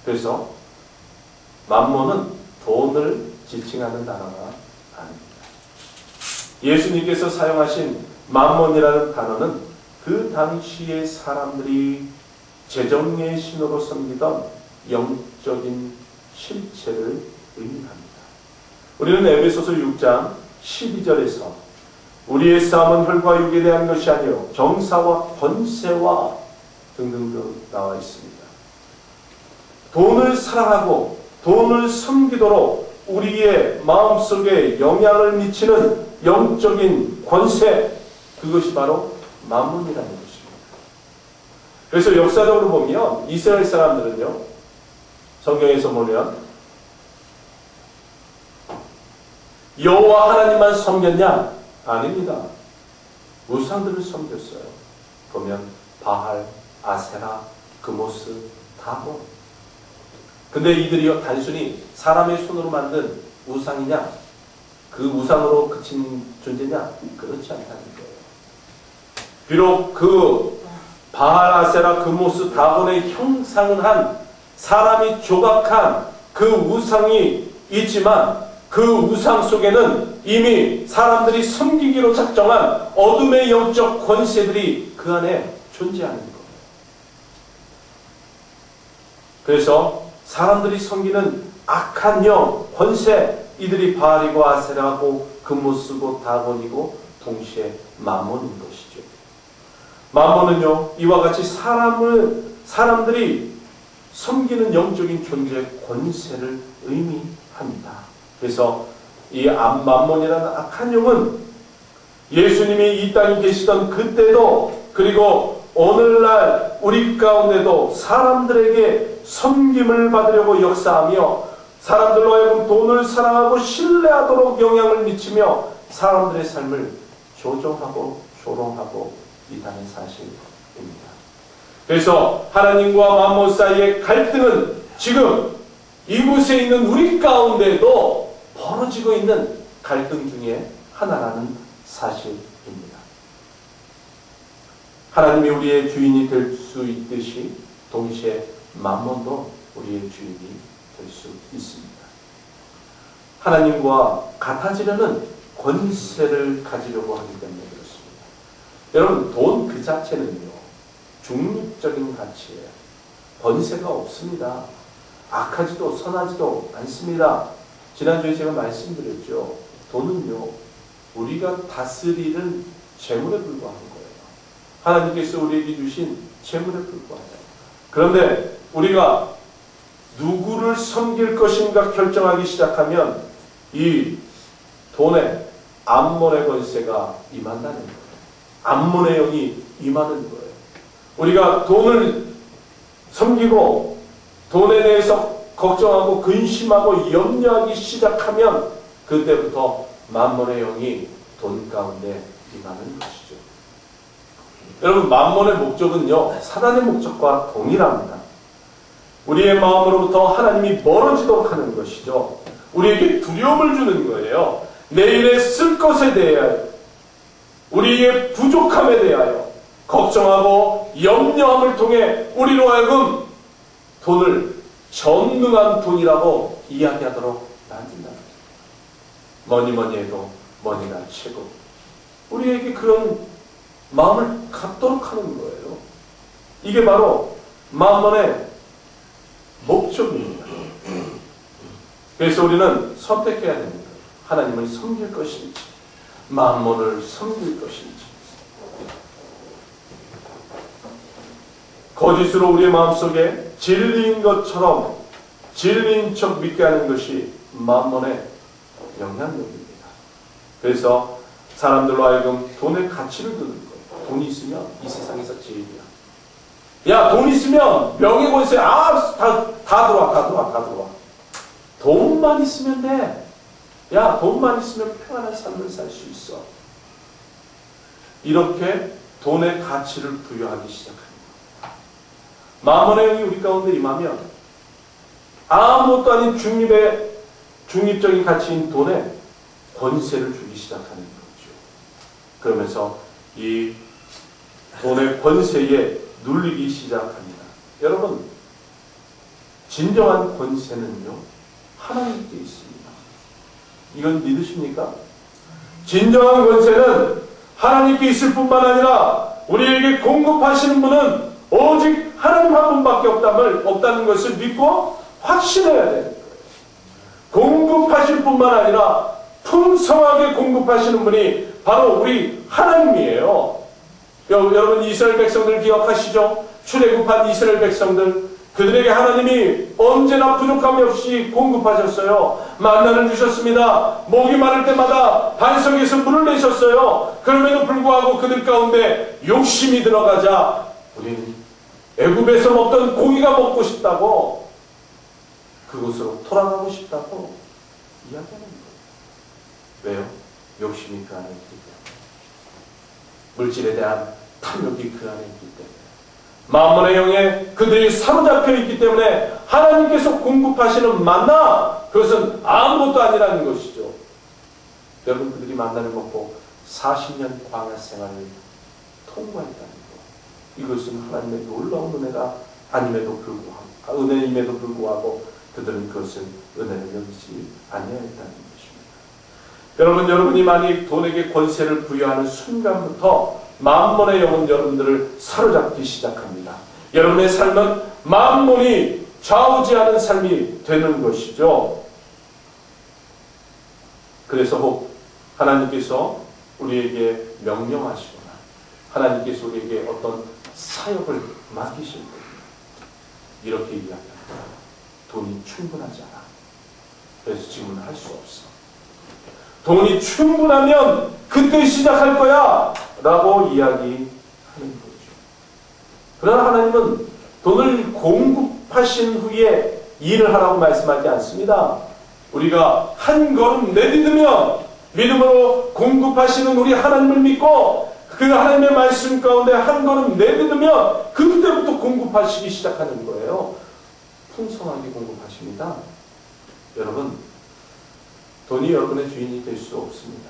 그래서 맘몬은 돈을 지칭하는 단어가 아닙니다. 예수님께서 사용하신 맘몬이라는 단어는 그 당시의 사람들이 재정의 신호로 섬기던 영적인 실체를 의미합니다. 우리는 에베소서 6장 12절에서 우리의 싸움은 혈과 육에 대한 것이 아니요 정사와 권세와 등등등 나와 있습니다. 돈을 사랑하고 돈을 섬기도록 우리의 마음속에 영향을 미치는 영적인 권세, 그것이 바로 맘몬이라는 것입니다. 그래서 역사적으로 보면 이스라엘 사람들은요, 성경에서 보면 여호와 하나님만 섬겼냐? 아닙니다. 우상들을 섬겼어요. 보면 바알, 아세라, 그모스, 다곤. 근데 이들이 단순히 사람의 손으로 만든 우상이냐? 그 우상으로 그친 존재냐? 그렇지 않다는 거예요. 비록 그 바알, 아세라, 그모스, 다곤의 형상은 한 사람이 조각한 그 우상이 있지만 그 우상 속에는 이미 사람들이 섬기기로 작정한 어둠의 영적 권세들이 그 안에 존재하는 거예요. 그래서 사람들이 섬기는 악한 영, 권세, 이들이 바알이고 아세라고 그모스고 다곤이고 동시에 맘몬인 것이죠. 맘몬은요, 이와 같이 사람들이 섬기는 영적인 존재, 권세를 의미합니다. 그래서 이 맘몬이라는 악한 영은 예수님이 이 땅에 계시던 그때도, 그리고 오늘날 우리 가운데도 사람들에게 섬김을 받으려고 역사하며 사람들로 하여금 돈을 사랑하고 신뢰하도록 영향을 미치며 사람들의 삶을 조종하고 조롱하고 있다는 사실입니다. 그래서 하나님과 맘몬 사이의 갈등은 지금 이곳에 있는 우리 가운데도 벌어지고 있는 갈등 중에 하나라는 사실입니다. 하나님이 우리의 주인이 될 수 있듯이 동시에 맘몬도 우리의 주인이 될 수 있습니다. 하나님과 같아지려는 권세를 가지려고 하기 때문에 그렇습니다. 여러분, 돈 그 자체는요, 중립적인 가치예요. 권세가 없습니다. 악하지도 선하지도 않습니다. 지난주에 제가 말씀드렸죠. 돈은요, 우리가 다스리는 재물에 불과한 거예요. 하나님께서 우리에게 주신 재물에 불과해요. 그런데 우리가 누구를 섬길 것인가 결정하기 시작하면 이 돈에 암몬의 권세가 임한다는 거예요. 암몬의 영이 임하는 거예요. 우리가 돈을 섬기고 돈에 대해서 걱정하고 근심하고 염려하기 시작하면 그때부터 맘몬의 영이 돈 가운데 임하는 것이죠. 여러분, 맘몬의 목적은요, 사단의 목적과 동일합니다. 우리의 마음으로부터 하나님이 멀어지도록 하는 것이죠. 우리에게 두려움을 주는 거예요. 내일에 쓸 것에 대하여, 우리의 부족함에 대하여 걱정하고 염려함을 통해 우리로 하여금 돈을 전능한 돈이라고 이야기하도록 만든다. 뭐니 해도 머니가 최고. 우리에게 그런 마음을 갖도록 하는 거예요. 이게 바로 맘몬의 목적입니다. 그래서 우리는 선택해야 됩니다. 하나님을 섬길 것인지 맘몬을 섬길 것인지. 거짓으로 우리의 마음속에 진리인 것처럼 진리인 척 믿게 하는 것이 맘몬의 영향력입니다. 그래서 사람들로 하여금 돈의 가치를 두는 거예요. 돈이 있으면 이 세상에서 제일이야. 야, 돈 있으면 명예권세, 다 들어와. 돈만 있으면 돼. 야, 돈만 있으면 평안한 삶을 살 수 있어. 이렇게 돈의 가치를 부여하기 시작합니다. 맘몬의 영이 우리 가운데 임하면 아무것도 아닌 중립적인 가치인 돈에 권세를 주기 시작하는 거죠. 그러면서 이 돈의 권세에 눌리기 시작합니다. 여러분, 진정한 권세는요, 하나님께 있습니다. 이건 믿으십니까? 진정한 권세는 하나님께 있을 뿐만 아니라 우리에게 공급하시는 분은 오직 하나님 한 분밖에 없다는 것을 믿고 확신해야 되는 거예요. 공급하실 뿐만 아니라 풍성하게 공급하시는 분이 바로 우리 하나님이에요. 여러분 이스라엘 백성들 기억하시죠? 출애굽한 이스라엘 백성들, 그들에게 하나님이 언제나 부족함이 없이 공급하셨어요. 만나를 주셨습니다. 목이 마를 때마다 반석에서 물을 내셨어요. 그럼에도 불구하고 그들 가운데 욕심이 들어가자 우리는 애굽에서 먹던 고기가 먹고 싶다고, 그곳으로 돌아가고 싶다고 이야기하는 거예요. 왜요? 욕심이 그 안에 있기 때문에. 물질에 대한 탐욕이 그 안에 있기 때문에. 만몬의 영에 그들이 사로잡혀 있기 때문에 하나님께서 공급하시는 만나, 그것은 아무것도 아니라는 것이죠. 여러분, 그들이 만나를 먹고 40년 광야 생활을 통과했다는 것, 이것은 하나님의 놀라운 은혜가 아님에도 불구하고, 은혜임에도 불구하고 그들은 그것을 은혜를 여기지 아니하였다는 것입니다. 여러분, 여러분이 만약 돈에게 권세를 부여하는 순간부터 만몬의 영은 여러분들을 사로잡기 시작합니다. 여러분의 삶은 만몬이 좌우지하는 삶이 되는 것이죠. 그래서 혹 하나님께서 우리에게 명령하시거나 하나님께서 우리에게 어떤 사역을 맡기실 때 이렇게 이야기합니다. 돈이 충분하지 않아. 그래서 지금은 할 수 없어. 돈이 충분하면 그때 시작할 거야 라고 이야기하는 거죠. 그러나 하나님은 돈을 공급하신 후에 일을 하라고 말씀하지 않습니다. 우리가 한 걸음 내딛으면 믿음으로 공급하시는 우리 하나님을 믿고 그 하나님의 말씀 가운데 한 걸음 내딛으면 그때부터 공급하시기 시작하는 거예요. 풍성하게 공급하십니다. 여러분, 돈이 여러분의 주인이 될 수 없습니다.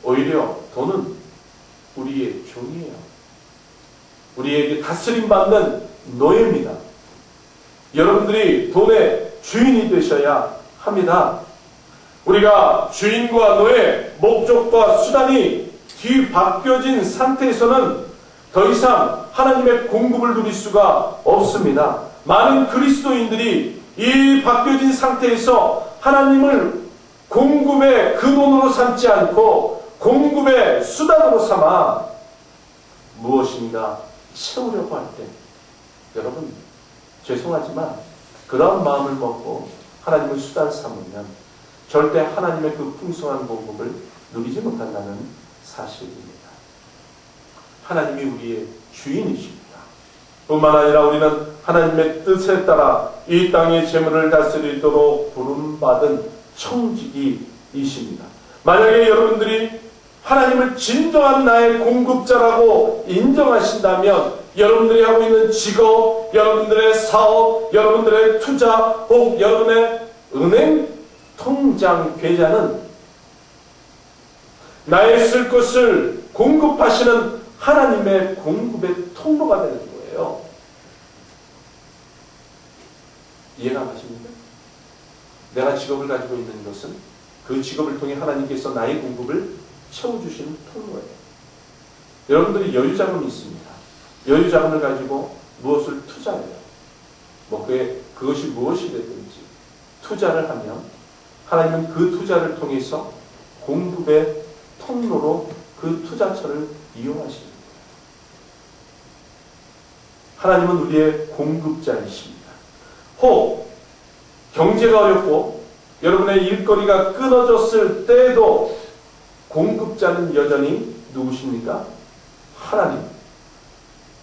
오히려 돈은 우리의 종이에요. 우리에게 다스림받는 노예입니다. 여러분들이 돈의 주인이 되셔야 합니다. 우리가 주인과 노예, 목적과 수단이 뒤바뀌어진 상태에서는 더 이상 하나님의 공급을 누릴 수가 없습니다. 많은 그리스도인들이 이 바뀌어진 상태에서 하나님을 공급의 근원으로 삼지 않고 공급의 수단으로 삼아 무엇인가 채우려고 할 때, 여러분 죄송하지만 그런 마음을 먹고 하나님을 수단 삼으면 절대 하나님의 그 풍성한 공급을 누리지 못한다는 사실입니다. 하나님이 우리의 주인이십니다. 뿐만 아니라 우리는 하나님의 뜻에 따라 이 땅의 재물을 다스리도록 부름받은 청지기이십니다. 만약에 여러분들이 하나님을 진정한 나의 공급자라고 인정하신다면 여러분들이 하고 있는 직업, 여러분들의 사업, 여러분들의 투자, 혹 여러분의 은행 통장 계좌는 나의 쓸 것을 공급하시는 하나님의 공급의 통로가 되는 거예요. 이해가 가십니까? 내가 직업을 가지고 있는 것은 그 직업을 통해 하나님께서 나의 공급을 채워주시는 통로예요. 여러분들이 여유자금이 있습니다. 여유자금을 가지고 무엇을 투자해요. 그것이 무엇이 됐든지 투자를 하면 하나님은 그 투자를 통해서 공급의 통로로 그 투자처를 이용하시는 거예요. 하나님은 우리의 공급자이십니다. 혹 경제가 어렵고 여러분의 일거리가 끊어졌을 때에도 공급자는 여전히 누구십니까? 하나님.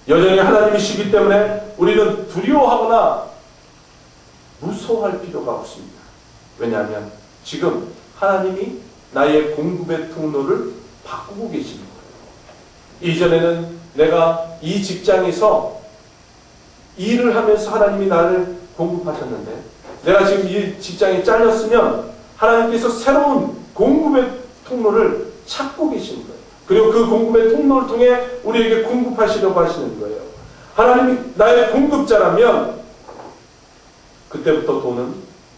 여전히 하나님이시기 때문에 우리는 두려워하거나 무서워할 필요가 없습니다. 왜냐하면 지금 하나님이 나의 공급의 통로를 바꾸고 계시는 거예요. 이전에는 내가 이 직장에서 일을 하면서 하나님이 나를 공급하셨는데 내가 지금 이 직장에 잘렸으면 하나님께서 새로운 공급의 통로를 찾고 계시는 거예요. 그리고 그 공급의 통로를 통해 우리에게 공급하시려고 하시는 거예요. 하나님이 나의 공급자라면 그때부터 돈은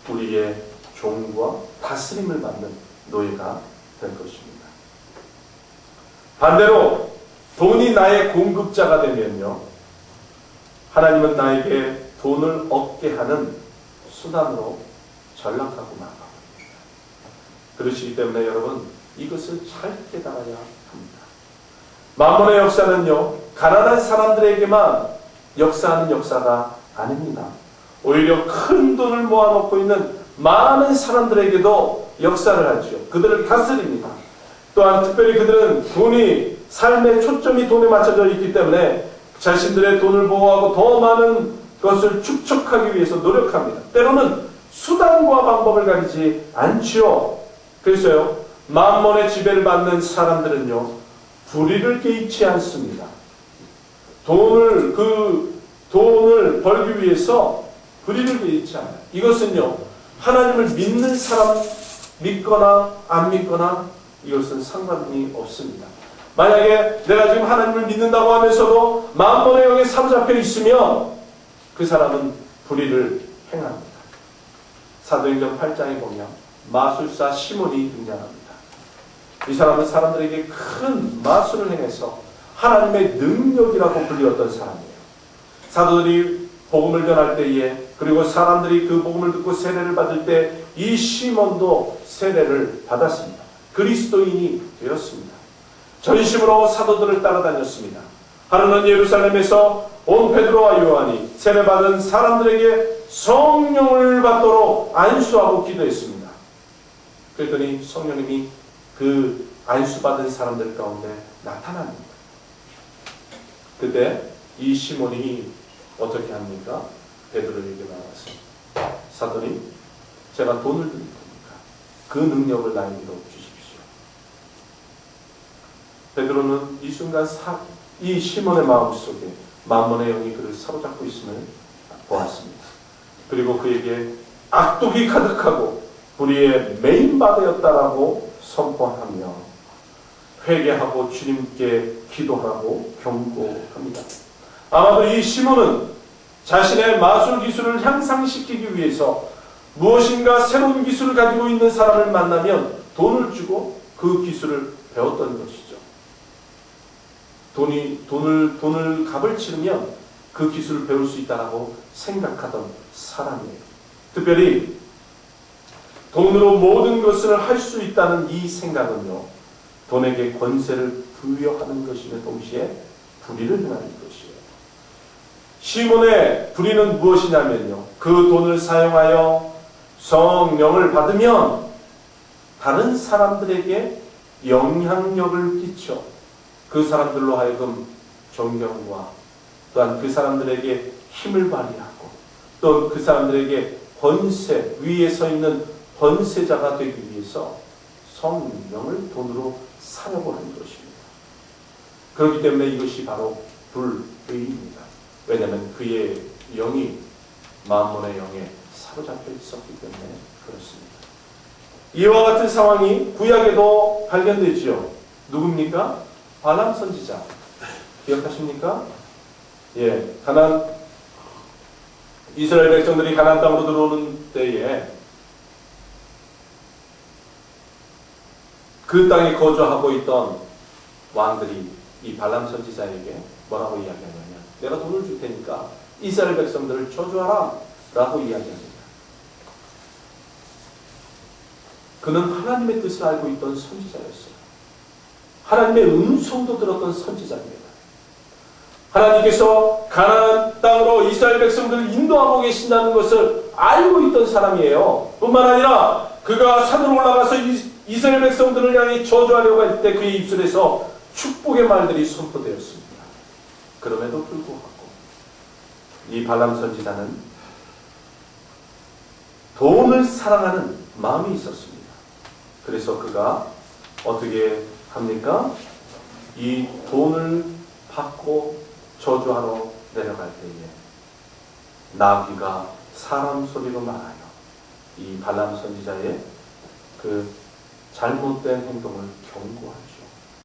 우리의 종과 다스림을 받는 노예가 될 것입니다. 반대로 돈이 나의 공급자가 되면요, 하나님은 나에게 돈을 얻게 하는 수단으로 전락하고 나갑니다. 그렇기 때문에 여러분, 이것을 잘 깨달아야 합니다. 만몬의 역사는요, 가난한 사람들에게만 역사하는 역사가 아닙니다. 오히려 큰 돈을 모아놓고 있는 많은 사람들에게도 역사를 하죠. 그들을 다스립니다. 또한 특별히 그들은 돈이, 삶의 초점이 돈에 맞춰져 있기 때문에 자신들의 돈을 보호하고 더 많은 것을 축적하기 위해서 노력합니다. 때로는 수단과 방법을 가리지 않지요. 그래서요, 만몬의 지배를 받는 사람들은요, 불의를 개의치 않습니다. 돈을 벌기 위해서 불의를 개의치 않아요. 이것은요, 하나님을 믿는 사람, 믿거나 안 믿거나 이것은 상관이 없습니다. 만약에 내가 지금 하나님을 믿는다고 하면서도 만몬의 영에 사로잡혀 있으면 그 사람은 불의를 행합니다. 사도행전 8장에 보면 마술사 시몬이 등장합니다. 이 사람은 사람들에게 큰 마술을 행해서 하나님의 능력이라고 불리웠던 사람이에요. 사도들이 복음을 전할 때에, 그리고 사람들이 그 복음을 듣고 세례를 받을 때 이 시몬도 세례를 받았습니다. 그리스도인이 되었습니다. 전심으로 사도들을 따라다녔습니다. 하루는 예루살렘에서 온 베드로와 요한이 세례받은 사람들에게 성령을 받도록 안수하고 기도했습니다. 그랬더니 성령님이 그 안수받은 사람들 가운데 나타납니다. 그때 이 시몬이 어떻게 합니까? 베드로에게 나와서, 사도님, 제가 돈을 드릴 테니까 그 능력을 나에게도 주십시오. 베드로는 이 순간 이 시몬의 마음속에 만몬의 영이 그를 사로잡고 있음을 보았습니다. 그리고 그에게 악독이 가득하고 불의의 메인바되었다라고 선포하며 회개하고 주님께 기도하고 경고합니다. 아마도 이 시몬은 자신의 마술 기술을 향상시키기 위해서 무엇인가 새로운 기술을 가지고 있는 사람을 만나면 돈을 주고 그 기술을 배웠던 것이죠. 돈을 값을 치르면 그 기술을 배울 수 있다고 생각하던 사람이에요. 특별히 돈으로 모든 것을 할 수 있다는 이 생각은요, 돈에게 권세를 부여하는 것임에 동시에 불의를 행하는 것이에요. 시몬의 불의는 무엇이냐면요, 그 돈을 사용하여 성령을 받으면 다른 사람들에게 영향력을 끼쳐 그 사람들로 하여금 존경과 또한 그 사람들에게 힘을 발휘하고 또 그 사람들에게 권세, 위에 서 있는 권세자가 되기 위해서 성령을 돈으로 사려고 하는 것입니다. 그렇기 때문에 이것이 바로 불의입니다. 왜냐하면 그의 영이 만몬의 영에 사로잡혀 있었기 때문에 그렇습니다. 이와 같은 상황이 구약에도 발견되지요. 누굽니까? 발람 선지자. 기억하십니까? 예, 이스라엘 백성들이 가나안 땅으로 들어오는 때에 그 땅에 거주하고 있던 왕들이 이 발람 선지자에게 뭐라고 이야기하냐면, 내가 돈을 줄 테니까 이스라엘 백성들을 저주하라 라고 이야기합니다. 그는 하나님의 뜻을 알고 있던 선지자였어요. 하나님의 음성도 들었던 선지자입니다. 하나님께서 가나안 땅으로 이스라엘 백성들을 인도하고 계신다는 것을 알고 있던 사람이에요. 뿐만 아니라 그가 산으로 올라가서 이스라엘 백성들을 향해 저주하려고 할 때 그의 입술에서 축복의 말들이 선포되었습니다. 그럼에도 불구하고 이 발람 선지자는 돈을 사랑하는 마음이 있었습니다. 그래서 그가 어떻게 합니까? 이 돈을 받고 저주하러 내려갈 때에 나귀가 사람 소리로 말하여 이 발람 선지자의 그 잘못된 행동을 경고합니다.